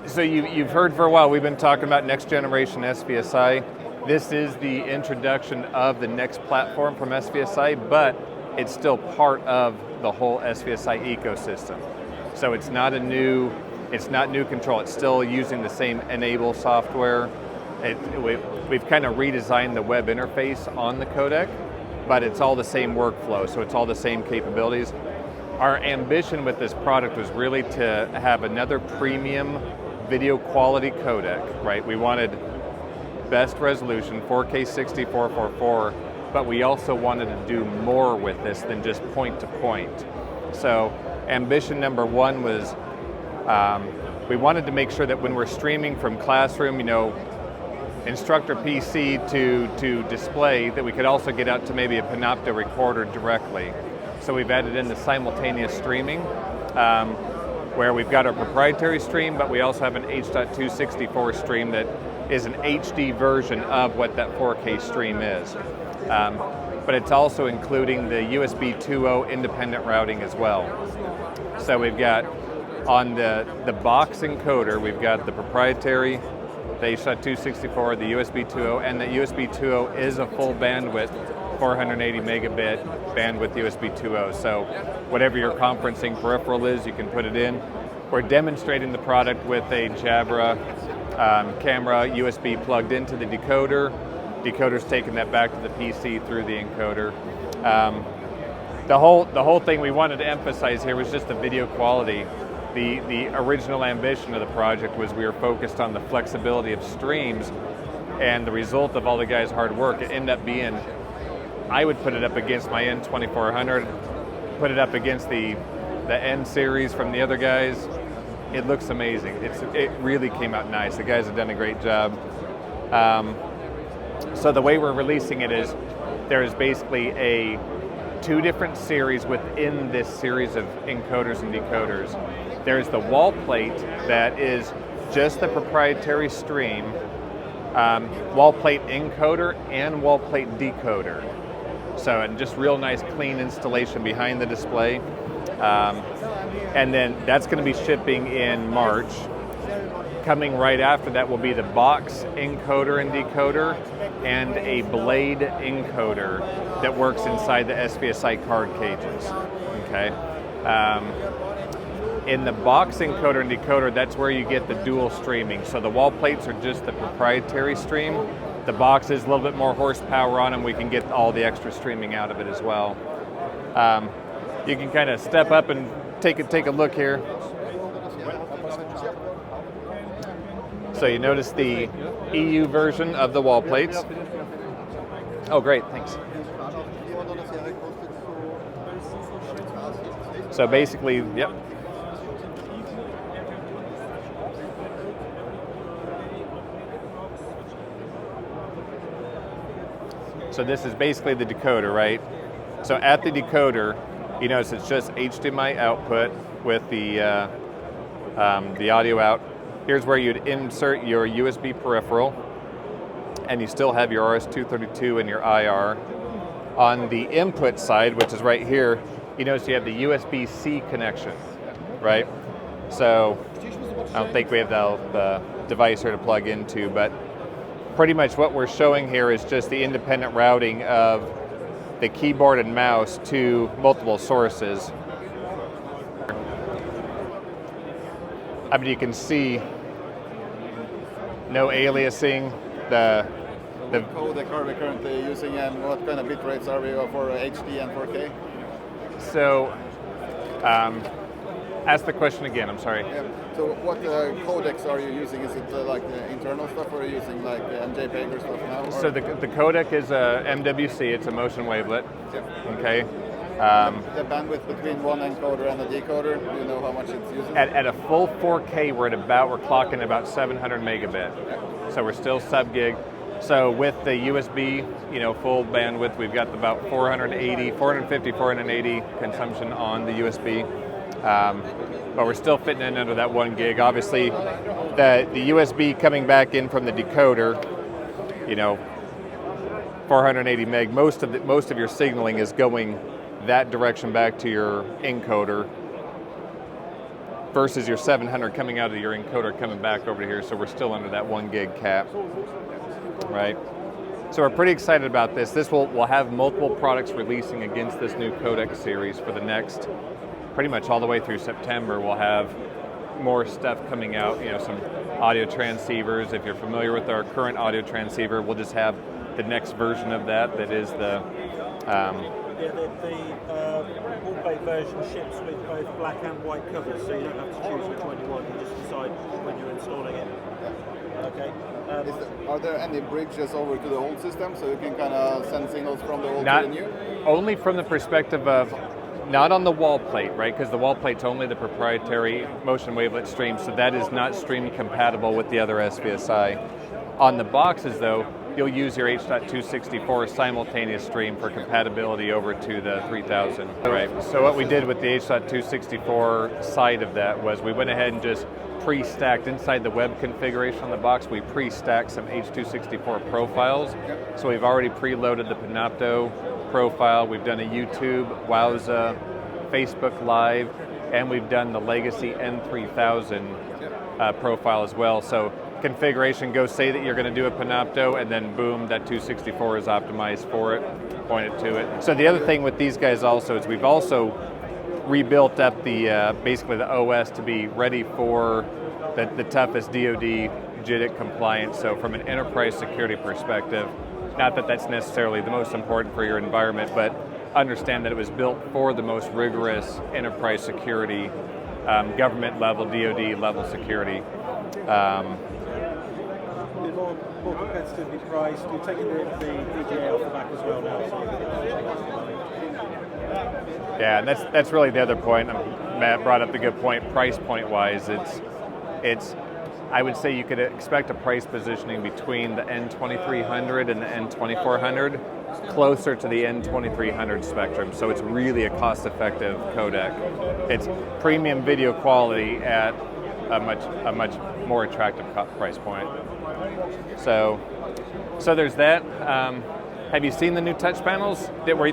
So you've heard for a while, we've been talking about next generation SVSI. This is the introduction of the next platform from SVSI, but it's still part of the whole SVSI ecosystem. So it's not new control, it's still using the same enable software. We've kind of redesigned the web interface on the codec, but it's all the same workflow, so it's all the same capabilities. Our ambition with this product was really to have another premium video quality codec, right? We wanted best resolution, 4K 6444, but we also wanted to do more with this than just point to point. So ambition number one was we wanted to make sure that when we're streaming from classroom, instructor PC to display, that we could also get out to maybe a Panopto recorder directly. So we've added in the simultaneous streaming, where we've got our proprietary stream, but we also have an H.264 stream that is an HD version of what that 4K stream is. But it's also including the USB 2.0 independent routing as well. So we've got on the box encoder, we've got the proprietary, the H.264, the USB 2.0, and the USB 2.0 is a full bandwidth, 480 megabit bandwidth USB 2.0. So whatever your conferencing peripheral is, you can put it in. We're demonstrating the product with a Jabra camera USB plugged into the decoder. Decoder's taking that back to the PC through the encoder. The whole thing we wanted to emphasize here was just the video quality. The original ambition of the project was we were focused on the flexibility of streams, and the result of all the guys' hard work, it ended up being, I would put it up against my N2600, put it up against the N series from the other guys. It looks amazing. It really came out nice. The guys have done a great job. So the way we're releasing it is there's basically two different series within this series of encoders and decoders. There's the wall plate that is just the proprietary stream, wall plate encoder and wall plate decoder. So, and just real nice clean installation behind the display. And then that's going to be shipping in March. Coming right after that will be the box encoder and decoder and a blade encoder that works inside the SVSI card cages. Okay. In the box encoder and decoder, that's where you get the dual streaming. So the wall plates are just the proprietary stream. The box is a little bit more horsepower on them. We can get all the extra streaming out of it as well. You can kind of step up and take a look here. So you notice the EU version of the wall plates. Oh, great, thanks. So basically, yep. So this is basically the decoder, right? So at the decoder, you notice it's just HDMI output with the audio out. Here's where you'd insert your USB peripheral, and you still have your RS-232 and your IR. On the input side, which is right here, you notice you have the USB-C connection, right? So I don't think we have the device here to plug into, but pretty much what we're showing here is just the independent routing of the keyboard and mouse to multiple sources. I mean, you can see no aliasing. The codec are we currently using, and what kind of bit rates are we for HD and 4K? So, ask the question again, I'm sorry. Yeah. So what codecs are you using? Is it like the internal stuff, or are you using like MJPEG or stuff now? Or? So the codec is a MWC, it's a motion wavelet. Yep. Okay. The bandwidth between one encoder and a decoder, do you know how much it's using? At a full 4K, we're clocking about 700 megabit. Yeah. So we're still sub-gig. So with the USB, full bandwidth, we've got about 450, 480 consumption on the USB. But we're still fitting in under that 1 gig. Obviously, the USB coming back in from the decoder, 480 meg. Most of your signaling is going that direction back to your encoder. versus your 700 coming out of your encoder coming back over to here, so we're still under that 1 gig cap, right? So we're pretty excited about this. We'll have multiple products releasing against this new codec series for the next, pretty much all the way through September. We'll have more stuff coming out, you know, some audio transceivers. If you're familiar with our current audio transceiver, we'll just have the next version of that is the wall-plate version ships with both black and white covers, so you don't have to choose which one you want, you just decide when you're installing it. Okay. Are there any bridges over to the old system, so you can kind of send signals from the old to the new? Only from the perspective of, not on the wall plate, right? Because the wall plate's only the proprietary motion wavelet stream, so that is not stream compatible with the other SVSI. On the boxes though, you'll use your H.264 simultaneous stream for compatibility over to the 3000. Right. So what we did with the H.264 side of that was we went ahead and just pre-stacked inside the web configuration on the box. We pre-stacked some H.264 profiles. So we've already preloaded the Panopto profile. We've done a YouTube, Wowza, Facebook Live, and we've done the Legacy N3000 profile as well. So configuration, go say that you're going to do a Panopto, and then boom, that 264 is optimized for it, point it to it. So the other thing with these guys also is we've also rebuilt up the basically the OS to be ready for the toughest DoD JITC compliance. So from an enterprise security perspective, not that that's necessarily the most important for your environment, but understand that it was built for the most rigorous enterprise security, government level, DoD level security. More competitively priced. You're taking the DGA off the back as well now. So yeah, and that's really the other point. Matt brought up the good point. Price point wise, it's I would say you could expect a price positioning between the N2300 and the N2400, closer to the N2300 spectrum. So it's really a cost-effective codec. It's premium video quality at a much more attractive price point. So there's that. Have you seen the new touch panels that were